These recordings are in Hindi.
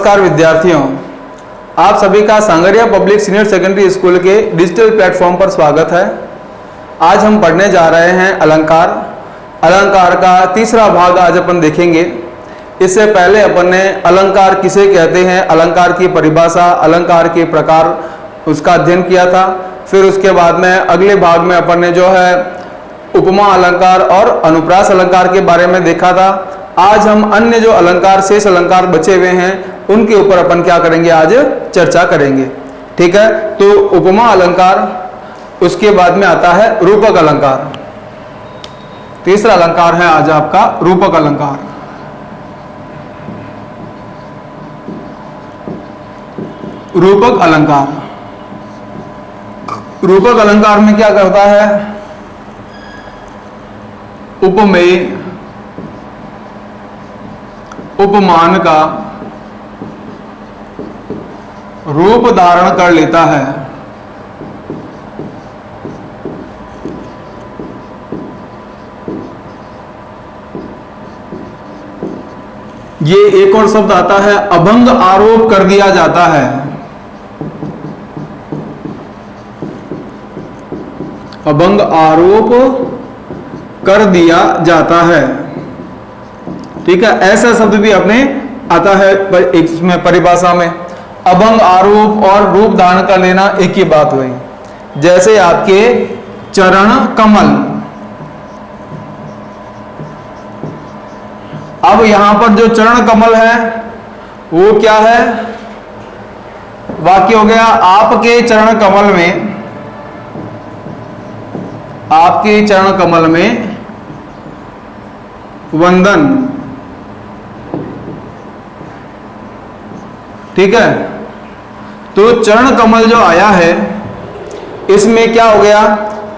नमस्कार विद्यार्थियों, आप सभी का sangria public senior secondary school के डिजिटल प्लेटफॉर्म पर स्वागत है। आज हम पढ़ने जा रहे हैं अलंकार। अलंकार का तीसरा भाग आज अपन देखेंगे। इससे पहले अपन ने अलंकार किसे कहते हैं, अलंकार की परिभाषा, अलंकार के प्रकार, उसका अध्ययन किया था। फिर उसके बाद में अगले भाग में अपन ने जो है उपमा अलंकार और अनुप्रास अलंकार के बारे में देखा था। आज हम अन्य जो अलंकार, शेष अलंकार बचे हुए हैं, उनके ऊपर अपन क्या करेंगे, आज चर्चा करेंगे। ठीक है, तो उपमा अलंकार, उसके बाद में आता है रूपक अलंकार। तीसरा अलंकार है आज आपका रूपक अलंकार। रूपक अलंकार, रूपक अलंकार में क्या करता है, उपमेय, उपमान का रूप धारण कर लेता है। ये एक और शब्द आता है, अभंग आरोप कर दिया जाता है। अभंग आरोप कर दिया जाता है। ठीक है, ऐसा शब्द भी अपने आता है इसमें परिभाषा में। अभंग आरोप और रूप धारण कर लेना एक ही बात हुई। जैसे आपके चरण कमल, अब यहां पर जो चरण कमल है वो क्या है, वाक्य हो गया, आपके चरण कमल में, आपके चरण कमल में वंदन। ठीक है, तो चरण कमल जो आया है, इसमें क्या हो गया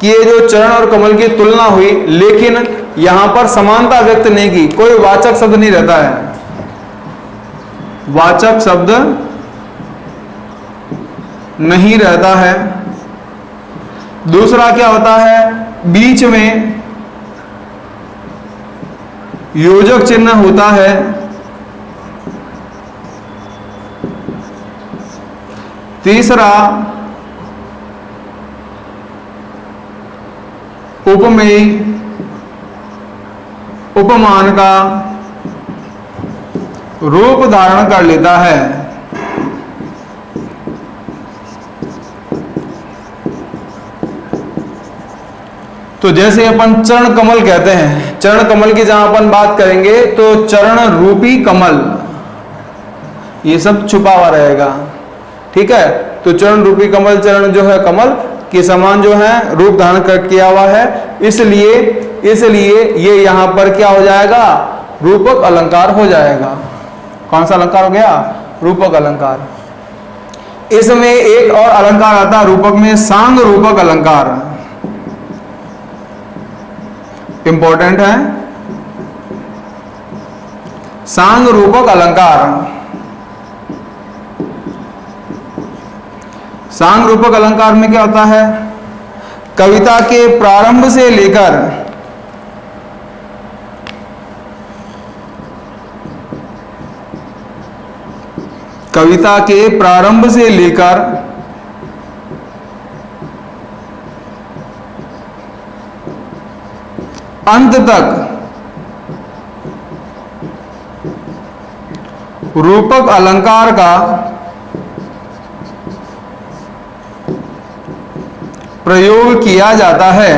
कि ये जो चरण और कमल की तुलना हुई, लेकिन यहां पर समानता व्यक्त नहीं की, कोई वाचक शब्द नहीं रहता है, वाचक शब्द नहीं रहता है। दूसरा क्या होता है, बीच में योजक चिन्ह होता है। तीसरा उपमेय, उपमान का रूप धारण कर लेता है। तो जैसे अपन चरण कमल कहते हैं, चरण कमल की जहां अपन बात करेंगे तो चरण रूपी कमल, ये सब छुपा हुआ रहेगा। ठीक है, तो चरण रूपी कमल, चरण जो है कमल के समान जो है रूप धारण कर किया हुआ है, इसलिए ये यहां पर क्या हो जाएगा, रूपक अलंकार हो जाएगा। कौन सा अलंकार हो गया, रूपक अलंकार। इसमें एक और अलंकार आता है रूपक में, सांग रूपक अलंकार। इंपॉर्टेंट है, सांग रूपक अलंकार। सांग रूपक अलंकार में क्या होता है, कविता के प्रारंभ से लेकर अंत तक रूपक अलंकार का प्रयोग किया जाता है।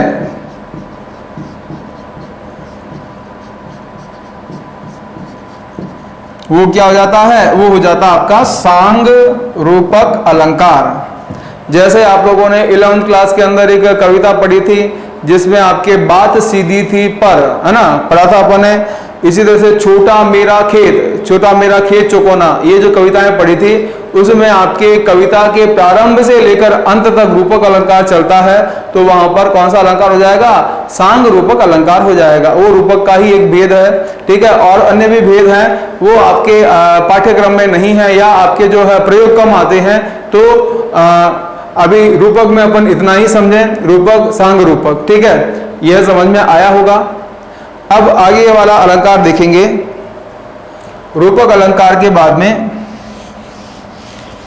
वो क्या हो जाता है, वो हो जाता आपका सांग रूपक अलंकार। जैसे आप लोगों ने 11वीं क्लास के अंदर एक कविता पढ़ी थी जिसमें आपके बात सीधी थी पर, है ना, पढ़ा था अपन ने। इसी तरह से छोटा मेरा खेत चौकोना, ये जो कविताएं पढ़ी थी उसमें आपके कविता के प्रारंभ से लेकर अंत तक रूपक अलंकार चलता है। तो वहां पर कौन सा अलंकार हो जाएगा, सांग रूपक अलंकार हो जाएगा। वो रूपक का ही एक भेद है। ठीक है, और अन्य भी भेद हैं, वो आपके पाठ्यक्रम में नहीं है या आपके जो है प्रयोग कम आते हैं। तो अभी रूपक में अपन इतना ही समझें, रूपक सांग रूपक। ठीक है, यह समझ में आया होगा। अब आगे वाला अलंकार देखेंगे। रूपक अलंकार के बाद में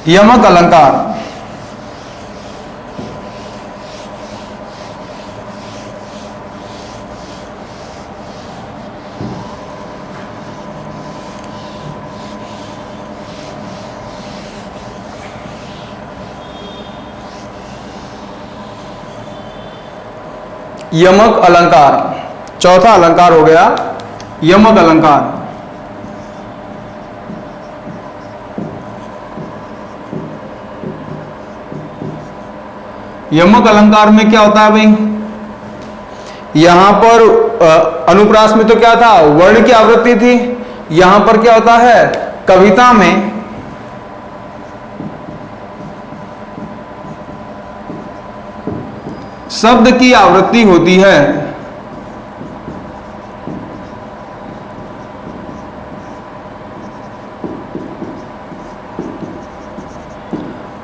यमक अलंकार। यमक अलंकार, चौथा अलंकार हो गया यमक अलंकार। यमक अलंकार में क्या होता है भाई, यहां पर अनुप्रास में तो क्या था, वर्ण की आवृत्ति थी। यहां पर क्या होता है, कविता में शब्द की आवृत्ति होती है।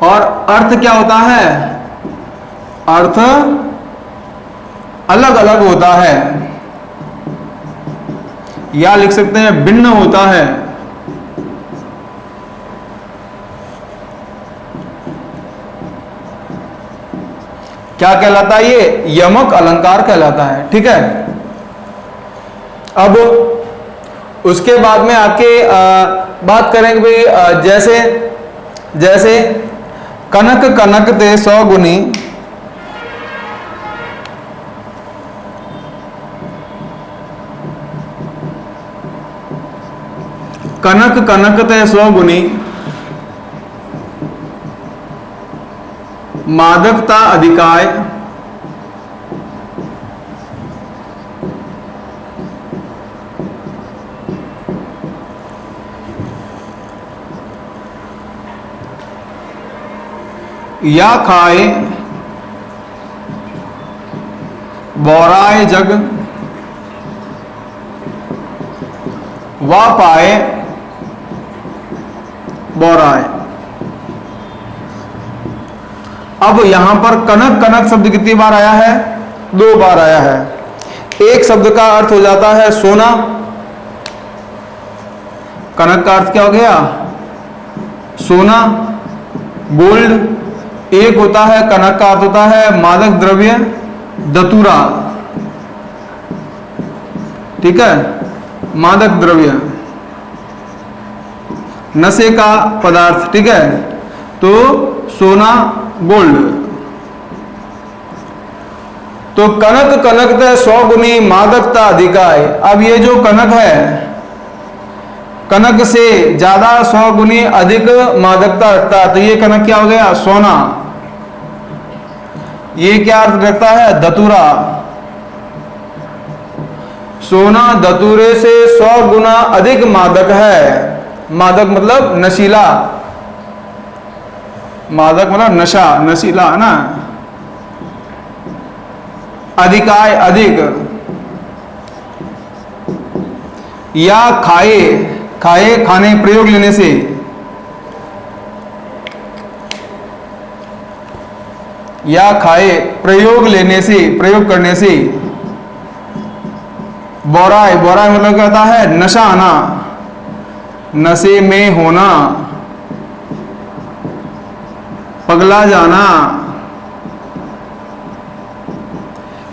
और अर्थ क्या होता है, अर्थ अलग अलग होता है, या लिख सकते हैं भिन्न होता है। क्या कहलाता है, ये यमक अलंकार कहलाता है। ठीक है, अब उसके बाद में आके बात करेंगे भाई, जैसे जैसे कनक कनक ते 100 गुनी, कनक कनक ते 100 गुनी, मादकता अधिकाय, या खाए बौराए जग, वा पाए बौराए। अब यहां पर कनक कनक शब्द कितनी बार आया है, 2 बार आया है। एक शब्द का अर्थ हो जाता है सोना, कनक का अर्थ क्या हो गया, सोना, गोल्ड। एक होता है कनक का अर्थ होता है मादक द्रव्य, दतूरा। ठीक है, मादक द्रव्य, नशे का पदार्थ। ठीक है, तो सोना, गोल्ड। तो कनक कनक ते 100 गुनी, मादकता अधिकाय। अब ये जो कनक है, कनक से ज्यादा 100 गुनी अधिक मादकता रखता है, तो ये कनक क्या हो गया, सोना। ये क्या अर्थ रखता है, दतूरा। सोना दतूरे से 100 गुना अधिक मादक है। मादक मतलब नशीला, मादक मतलब नशा, नशीला है ना। अधिकाय अधिक, या खाए, खाए खाने प्रयोग लेने से, या खाए प्रयोग लेने से, प्रयोग करने से। बोराय, बोराय मतलब कहता है नशा आना, नशे में होना, पगला जाना।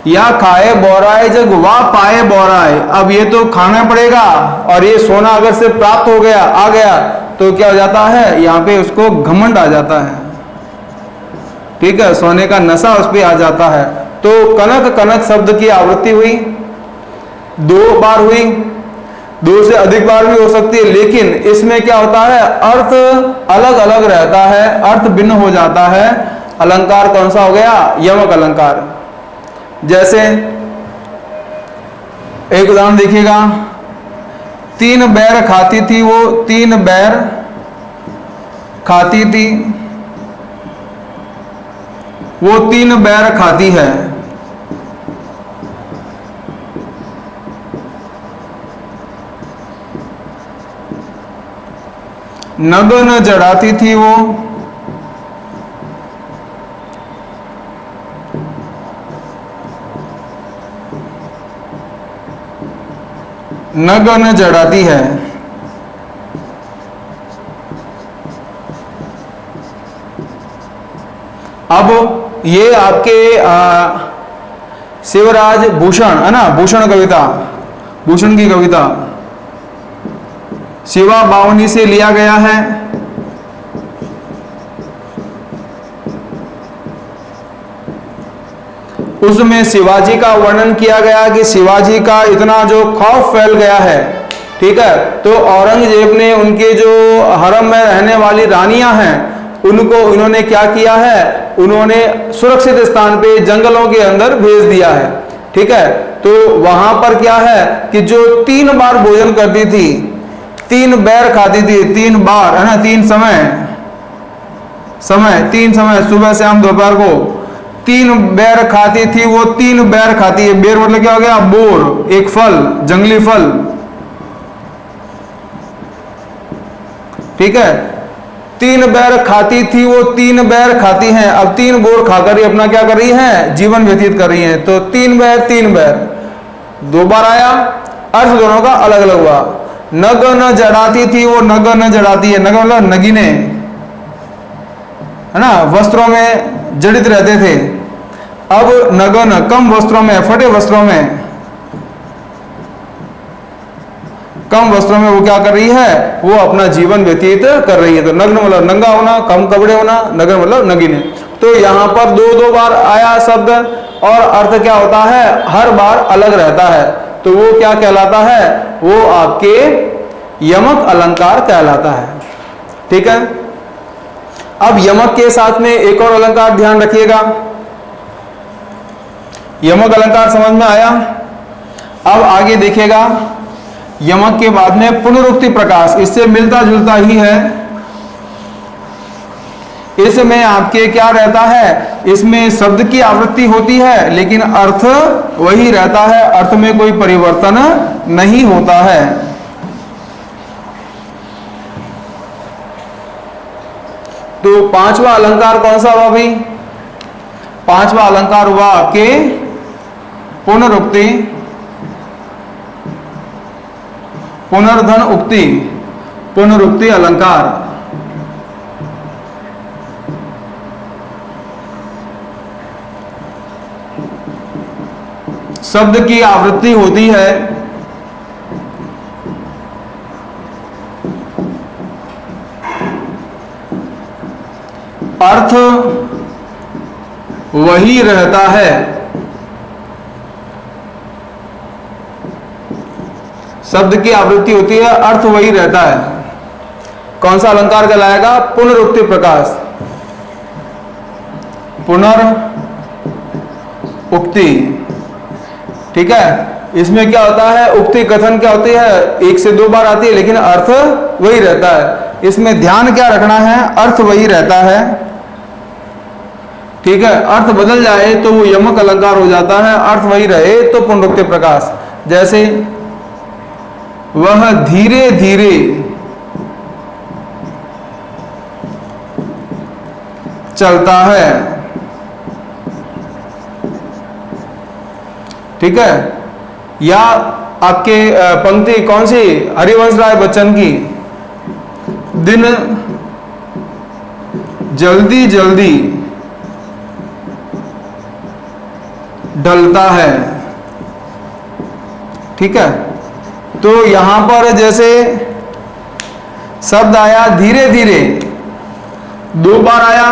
या खाए बौराए जग, वा पाए बौराए। अब ये तो खाना पड़ेगा, और ये सोना अगर से प्राप्त हो गया, आ गया, तो क्या हो जाता है, यहां पे उसको घमंड आ जाता है। ठीक है, सोने का नशा उस पर आ जाता है। तो कनक कनक शब्द की आवृत्ति हुई, 2 बार हुई, 2 से अधिक बार भी हो सकती है, लेकिन इसमें क्या होता है, अर्थ अलग अलग रहता है, अर्थ भिन्न हो जाता है। अलंकार कौन सा हो गया, यमक अलंकार। जैसे एक उदाहरण देखिएगा, 3 बैर खाती थी वो, 3 बैर खाती थी, वो 3 बैर खाती है। नग न जड़ाती थी वो, नग न जड़ाती है। अब ये आपके शिवराज भूषण है ना, भूषण कविता, भूषण की कविता शिवा बावनी से लिया गया है। उसमें शिवाजी का वर्णन किया गया कि शिवाजी का इतना जो खौफ फैल गया है, ठीक है, तो औरंगजेब ने उनके जो हरम में रहने वाली रानियां हैं उनको इन्होंने क्या किया है, उन्होंने सुरक्षित स्थान पे जंगलों के अंदर भेज दिया है। ठीक है, तो वहां पर क्या है कि जो 3 बार भोजन करती थी, 3 बैर खाती थी, 3 बार है ना, 3 समय सुबह शाम दोपहर को 3 बैर खाती थी, वो 3 बैर खाती है। बैर मतलब क्या हो गया, बोर, एक फल, जंगली फल। ठीक है, 3 बैर खाती थी, वो 3 बैर खाती हैं। अब 3 बोर खाकर ही अपना क्या कर रही हैं, जीवन व्यतीत कर रही हैं। तो 3 बैर 3 बैर 2 बार आया, अर्थ दोनों का अलग अलग हुआ। नग न जड़ाती थी, वो नग न जड़ाती है, नग मतलब नगीने है ना, वस्त्रों में जड़ित रहते थे। अब नगन कम वस्त्रों में, फटे वस्त्रों में, कम वस्त्रों में वो क्या कर रही है, वो अपना जीवन व्यतीत कर रही है। तो नग्न मतलब नंगा होना, कम कपड़े होना, नग्न मतलब नगीने। तो यहां पर 2 बार आया शब्द और अर्थ क्या होता है, हर बार अलग रहता है। तो वो क्या कहलाता है, वो आपके यमक अलंकार कहलाता है। ठीक है, अब यमक के साथ में एक और अलंकार ध्यान रखिएगा। यमक अलंकार समझ में आया। अब आगे देखिएगा, यमक के बाद में पुनरुक्ति प्रकाश, इससे मिलता जुलता ही है। इसमें आपके क्या रहता है, इसमें शब्द की आवृत्ति होती है लेकिन अर्थ वही रहता है, अर्थ में कोई परिवर्तन नहीं होता है। तो 5वां अलंकार कौन सा हुआ भाई, 5वां अलंकार हुआ आपके पुनरुक्ति, पुनर्धन उक्ति, पुनरुक्ति अलंकार। शब्द की आवृत्ति होती है, अर्थ वही रहता है। शब्द की आवृत्ति होती है, अर्थ वही रहता है। कौन सा अलंकार कहलाएगा, पुनरुक्ति प्रकाश, पुनरुक्ति। ठीक है, इसमें क्या होता है, उक्ति कथन क्या होती है, 1 से 2 बार आती है लेकिन अर्थ वही रहता है। इसमें ध्यान क्या रखना है, अर्थ वही रहता है। ठीक है, अर्थ बदल जाए तो वो यमक अलंकार हो जाता है, अर्थ वही रहे तो पुनरुक्ति प्रकाश। जैसे वह धीरे धीरे चलता है। ठीक है, या आपके पंक्ति कौन सी, हरिवंश राय बच्चन की, दिन जल्दी जल्दी ढलता है। ठीक है, तो यहां पर जैसे शब्द आया धीरे धीरे, 2 बार आया,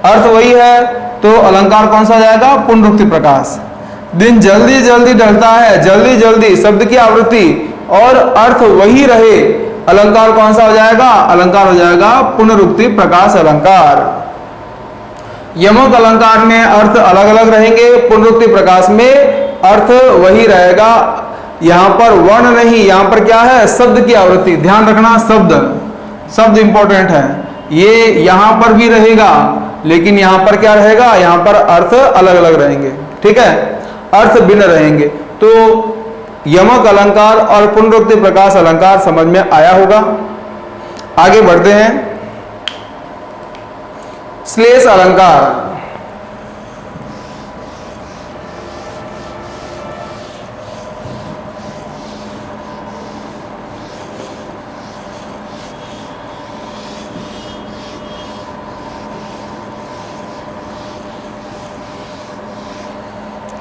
अर्थ वही है, तो अलंकार कौन सा हो जाएगा, पुनरुक्ति प्रकाश। दिन जल्दी जल्दी ढलता है, जल्दी जल्दी शब्द की आवृत्ति और अर्थ वही रहे, अलंकार कौन सा हो जाएगा, अलंकार हो जाएगा पुनरुक्ति प्रकाश अलंकार। यमक अलंकार में अर्थ अलग अलग रहेंगे, पुनरुक्ति प्रकाश में अर्थ वही रहेगा। यहां पर वर्ण नहीं, यहां पर क्या है, शब्द की आवृत्ति। ध्यान रखना, शब्द इंपॉर्टेंट है। ये यहां पर भी रहेगा लेकिन यहां पर क्या रहेगा, यहां पर अर्थ अलग अलग रहेंगे। ठीक है, अर्थ भिन्न रहेंगे। तो यमक अलंकार और पुनरुक्ति प्रकाश अलंकार समझ में आया होगा। आगे बढ़ते हैं, श्लेष अलंकार।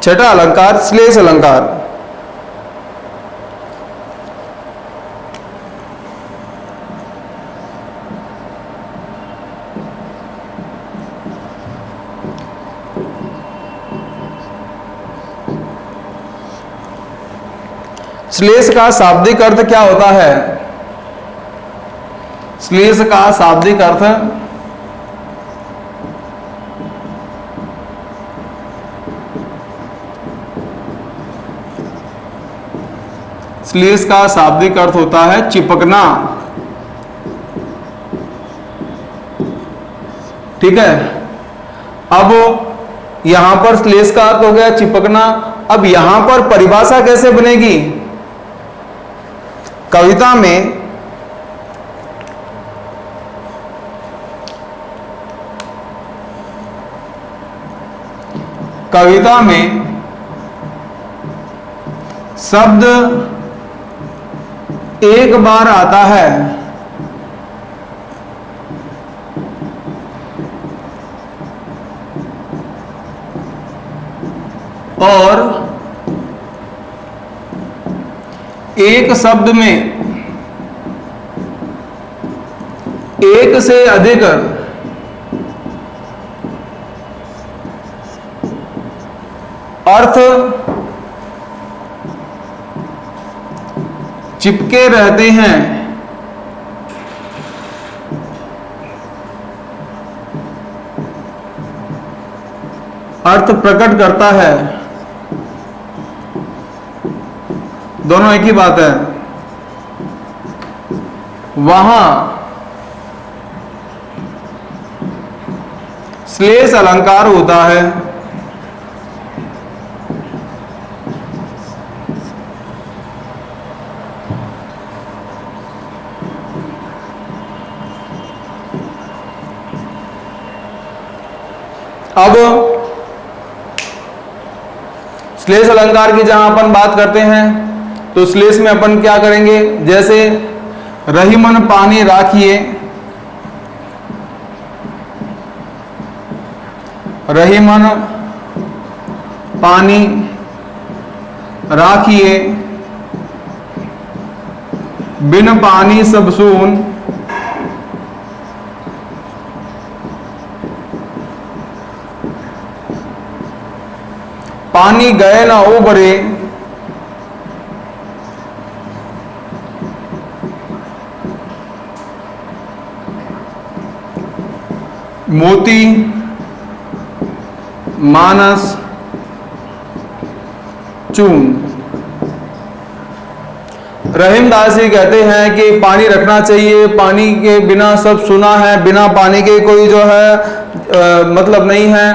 छठा अलंकार श्लेष अलंकार। श्लेष का शाब्दिक अर्थ क्या होता है? श्लेष का शाब्दिक अर्थ श्लेष का शाब्दिक अर्थ होता है चिपकना। ठीक है, अब यहां पर श्लेष का अर्थ हो गया चिपकना। अब यहां पर परिभाषा कैसे बनेगी? कविता में शब्द एक बार आता है और एक शब्द में एक से अधिक अर्थ चिपके रहते हैं, अर्थ प्रकट करता है। दोनों एक ही बात है। वहां श्लेष अलंकार होता है। अब श्लेष अलंकार की जहां अपन बात करते हैं तो श्लेष में अपन क्या करेंगे? जैसे रहीमन पानी राखिए, रहीमन पानी राखिए, बिन पानी सब सून, पानी गए ना उबरे, मोती मानस चून। रहीमदास जी कहते हैं कि पानी रखना चाहिए, पानी के बिना सब सुना है, बिना पानी के कोई जो है मतलब नहीं है।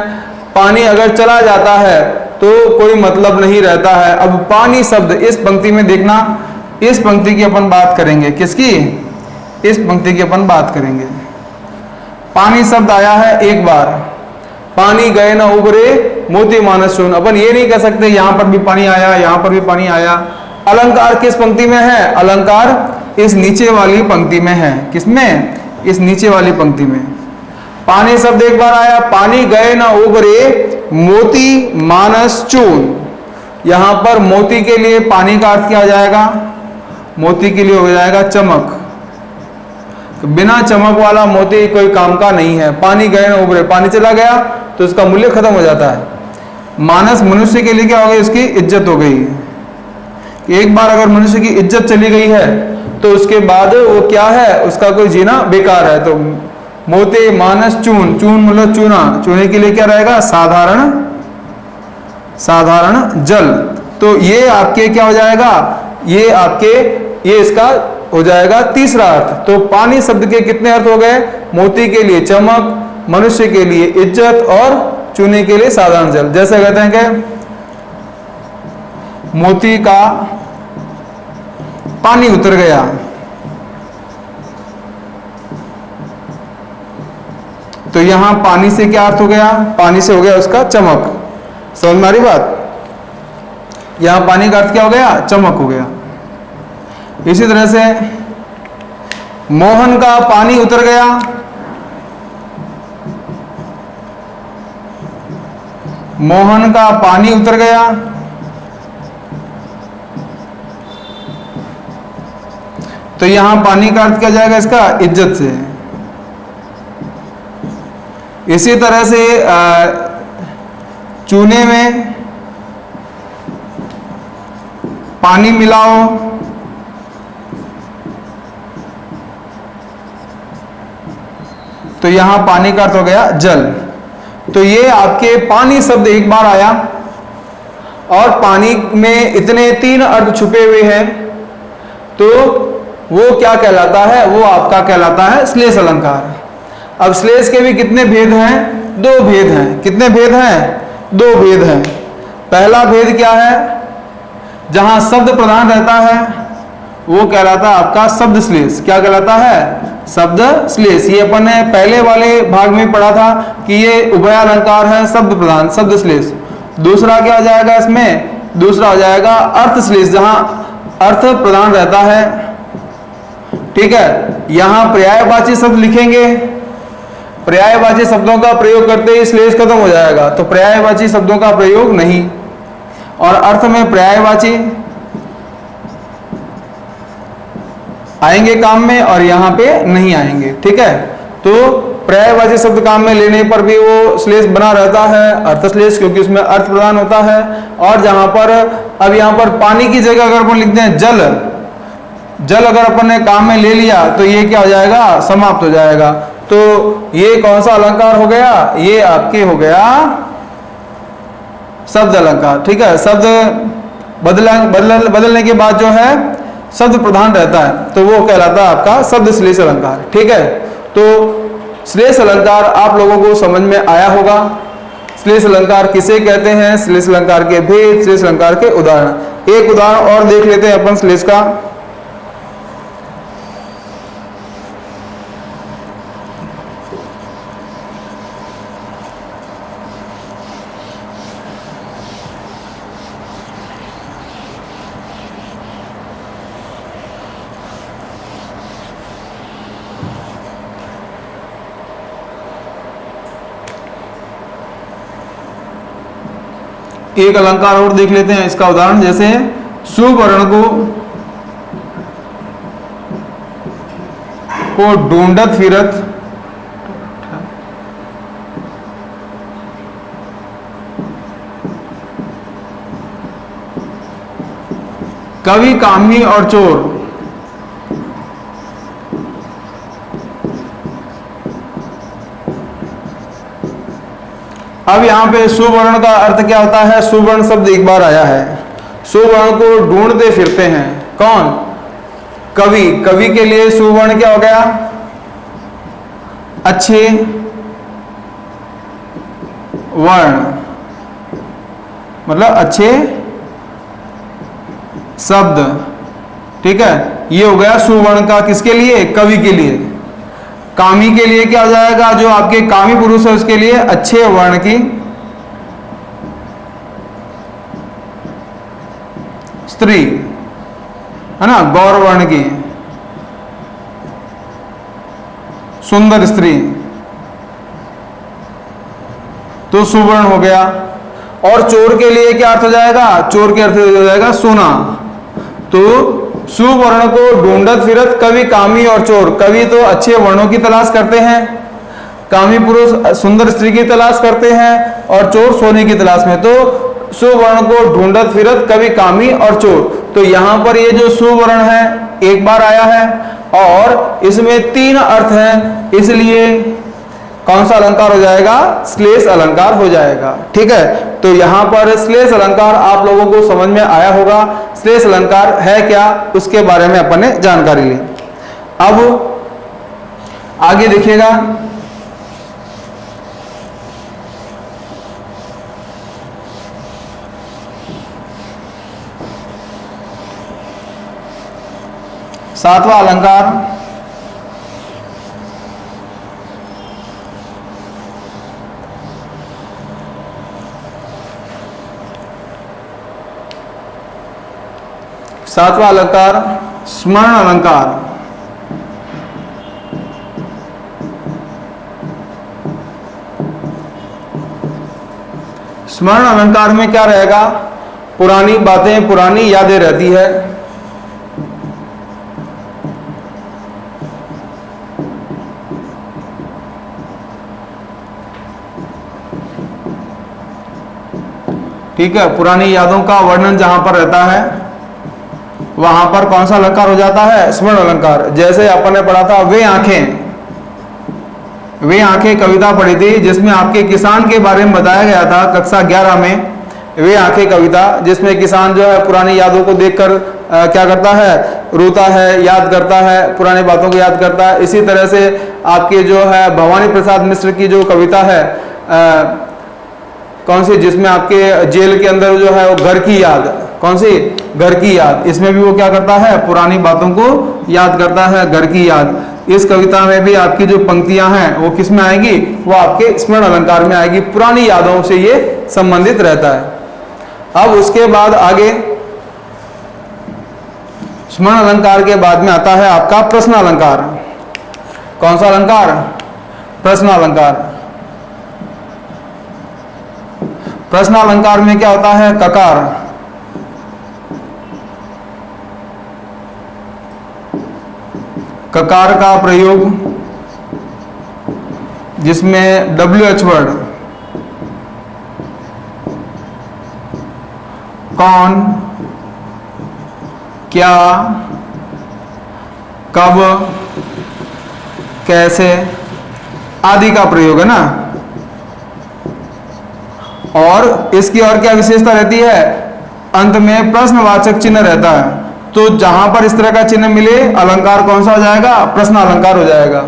पानी अगर चला जाता है तो कोई मतलब नहीं रहता है। अब पानी शब्द इस पंक्ति में देखना, इस पंक्ति की अपन बात करेंगे। किसकी? इस पंक्ति की अपन बात करेंगे। पानी शब्द आया है एक बार, पानी गए ना उबरे मोती मानस चून। अपन ये नहीं कह सकते यहां पर भी पानी आया, यहां पर भी पानी आया। अलंकार किस पंक्ति में है? अलंकार इस नीचे वाली पंक्ति में है। किसमें? इस नीचे वाली पंक्ति में। पानी शब्द एक बार आया, पानी गए ना उबरे मोती मानस चून। यहां पर मोती के लिए पानी का अर्थ क्या हो जाएगा? मोती के लिए हो जाएगा चमक। बिना चमक वाला मोती कोई काम का नहीं है। पानी गए ना उबरे, पानी चला गया तो इसका मूल्य खत्म हो जाता है। मानस मनुष्य के लिए क्या हो गई? उसकी इज्जत हो गई। एक बार अगर मनुष्य की इज्जत चली गई है तो उसके बाद वो क्या है? उसका कोई जीना बेकार है। तो मोती मानस चून, चून मतलब चूना, चूने के लिए क्या रहेगा? साधारण, साधारण जल। तो ये आपके क्या हो जाएगा? ये आपके ये इसका हो जाएगा तीसरा अर्थ। तो पानी शब्द के कितने अर्थ हो गए? मोती के लिए चमक, मनुष्य के लिए इज्जत और चूने के लिए साधारण जल। जैसे कहते हैं कि मोती का पानी उतर गया, तो यहां पानी से क्या अर्थ हो गया? पानी से हो गया उसका चमक। समझ में आ रही बात? यहां पानी का अर्थ क्या हो गया? चमक हो गया। इसी तरह से मोहन का पानी उतर गया, मोहन का पानी उतर गया। तो यहां पानी का अर्थ क्या जाएगा इसका? इज्जत से। इसी तरह से चूने में पानी मिलाओ, तो यहां पानी का अर्थ हो गया जल। तो ये आपके पानी शब्द एक बार आया और पानी में इतने 3 अर्थ छुपे हुए हैं, तो वो क्या कहलाता है? वो आपका कहलाता है श्लेष अलंकार। अब श्लेष के भी कितने भेद हैं? 2 भेद हैं। कितने भेद हैं? 2 भेद हैं। पहला भेद क्या है? जहां शब्द प्रधान रहता है वो कहलाता है आपका शब्द श्लेष। क्या कहलाता है? शब्द श्लेष। ये अपन ने पहले वाले भाग में पढ़ा था कि ये उभय अलंकार है, शब्द प्रधान, शब्द श्लेष। दूसरा क्या हो जाएगा इसमें? दूसरा हो जाएगा अर्थ श्लेष, जहां अर्थ प्रधान रहता है। ठीक है, यहां पर्यायवाची शब्द लिखेंगे, पर्यायवाची शब्दों का प्रयोग करते ही श्लेष खत्म हो जाएगा, तो पर्यायवाची शब्दों का प्रयोग नहीं। और अर्थ में पर्यायवाची आएंगे काम में और यहां पे नहीं आएंगे। ठीक है, तो पर्यायवाची शब्द काम में लेने पर भी वो श्लेष बना रहता है, अर्थ श्लेष, क्योंकि उसमें अर्थ प्रदान होता है। और जहां पर अब यहां पर पानी की जगह अगर अपन लिखते हैं जल, जल अगर अपन ने काम में ले लिया तो ये क्या हो जाएगा? समाप्त हो जाएगा। तो ये कौन सा अलंकार हो गया? ये आपके हो गया शब्द अलंकार। ठीक है, शब्द बदलने के बाद जो है शब्द प्रधान रहता है, तो वो कहलाता है आपका शब्द श्लेष अलंकार। ठीक है, तो श्लेष अलंकार आप लोगों को समझ में आया होगा। श्लेष अलंकार किसे कहते हैं, श्लेष अलंकार के भेद, श्लेष अलंकार के उदाहरण। एक उदाहरण और देख लेते हैं अपन श्लेष का। एक अलंकार और देख लेते हैं इसका उदाहरण, जैसे सुवर्ण को ढूंढत फिरत कवि कामी और चोर। अब यहां पे सुवर्ण का अर्थ क्या होता है? सुवर्ण शब्द एक बार आया है, सुवर्ण को ढूंढते फिरते हैं। कौन? कवि। कवि के लिए सुवर्ण क्या हो गया? अच्छे वर्ण, मतलब अच्छे शब्द। ठीक है, ये हो गया सुवर्ण का किसके लिए? कवि के लिए। कामी के लिए क्या हो जाएगा? जो आपके कामी पुरुष है उसके लिए अच्छे वर्ण की स्त्री, है ना, गौर वर्ण की सुंदर स्त्री, तो सुवर्ण हो गया। और चोर के लिए क्या अर्थ हो जाएगा? चोर के अर्थ हो जाएगा सोना। तो सुवर्ण को ढूंढत फिरत कवि कामी और चोर। कवि तो अच्छे वर्णों की तलाश करते हैं, कामी पुरुष सुंदर स्त्री की तलाश करते हैं, और चोर सोने की तलाश में। तो सुवर्ण को ढूंढत फिरत कवि कामी और चोर। तो यहां पर ये जो सुवर्ण है एक बार आया है और इसमें 3 अर्थ हैं, इसलिए कौन सा अलंकार हो जाएगा? श्लेष अलंकार हो जाएगा। ठीक है, तो यहां पर श्लेष अलंकार आप लोगों को समझ में आया होगा। श्लेष अलंकार है क्या, उसके बारे में अपन ने जानकारी ली। अब आगे देखिएगा, सातवां अलंकार सातवां अलंकार स्मरण अलंकार। स्मरण अलंकार में क्या रहेगा? पुरानी बातें, पुरानी यादें रहती है। ठीक है, पुरानी यादों का वर्णन जहां पर रहता है वहां पर कौन सा अलंकार हो जाता है? स्मरण अलंकार। जैसे अपन ने पढ़ा था वे आंखें, वे आंखें कविता पढ़ी थी जिसमें आपके किसान के बारे में बताया गया था कक्षा 11 में। वे आंखें कविता जिसमें किसान जो है पुरानी यादों को देखकर क्या करता है? रोता है, याद करता है, पुरानी बातों को याद करता है। इसी तरह से आपके जो है भवानी प्रसाद मिश्र की जो कविता है कौन सी, जिसमें आपके जेल के अंदर जो है वो घर की याद, कौन सी? घर की याद। इसमें भी वो क्या करता है? पुरानी बातों को याद करता है, घर की याद। इस कविता में भी आपकी जो पंक्तियां हैं वो किस में आएगी? वो आपके स्मरण अलंकार में आएगी। पुरानी यादों से ये संबंधित रहता है। अब उसके बाद आगे स्मरण अलंकार के बाद में आता है आपका प्रश्न अलंकार। कौन सा अलंकार? प्रश्न अलंकार। प्रश्न अलंकार में क्या होता है? ककार, ककार का प्रयोग जिसमें WH वर्ड, कौन, क्या, कब, कैसे आदि का प्रयोग है ना। और इसकी और क्या विशेषता रहती है? अंत में प्रश्नवाचक चिन्ह रहता है। तो जहां पर इस तरह का चिन्ह मिले अलंकार कौन सा हो जाएगा? प्रश्न अलंकार हो जाएगा।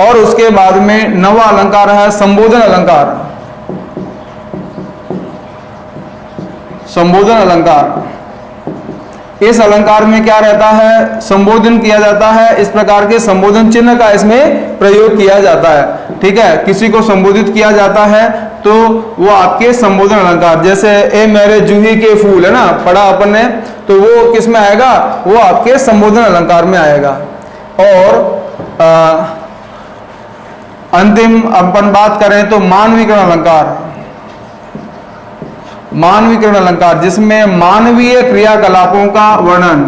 और उसके बाद में नवा अलंकार है संबोधन अलंकार। संबोधन अलंकार, इस अलंकार में क्या रहता है? संबोधन किया जाता है। इस प्रकार के संबोधन चिन्ह का इसमें प्रयोग किया जाता है। ठीक है, किसी को संबोधित किया जाता है तो वो आपके संबोधन अलंकार, जैसे ए मेरे जूही के फूल है ना, पढ़ा अपन ने, तो वो किस में आएगा? वो आपके संबोधन अलंकार में आएगा। और अंतिम अपन बात करें तो मानवीकरण अलंकार। मानवीकरण अलंकार जिसमें मानवीय क्रियाकलापों का वर्णन,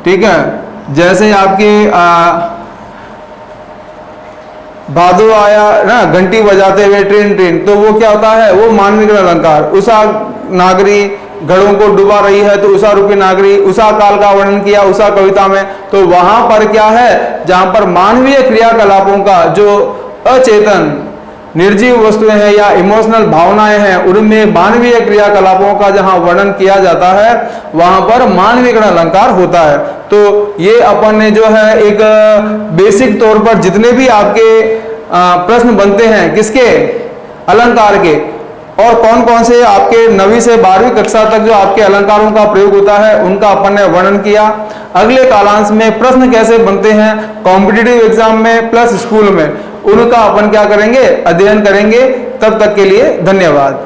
ठीक है। जैसे आपके भादो आया ना, घंटी बजाते हुए ट्रेन ट्रेन, तो वो क्या होता है? वो मानवीकरण अलंकार। उषा नागरी घड़ों को डुबा रही है तो उषा रूपी नागरी, उषा काल का वर्णन किया उषा कविता में। तो वहां पर क्या है? जहां पर मानवीय क्रियाकलापों का जो अचेतन निर्जीव वस्तुएं हैं या इमोशनल भावनाएं हैं उनमें मानवीय क्रियाकलापों का जहां वर्णन किया जाता है वहां पर मानवीकरण अलंकार होता है। तो ये अपन ने जो है एक बेसिक तौर पर जितने भी आपके प्रश्न बनते हैं किसके? अलंकार के, और कौन कौन से आपके 9वीं से 12वीं कक्षा तक जो आपके अलंकारों का प्रयोग होता है उनका अपन ने वर्णन किया। अगले कालांश में प्रश्न कैसे बनते हैं कॉम्पिटिटिव एग्जाम में प्लस स्कूल में, उनका अपन क्या करेंगे? अध्ययन करेंगे। तब तक के लिए धन्यवाद।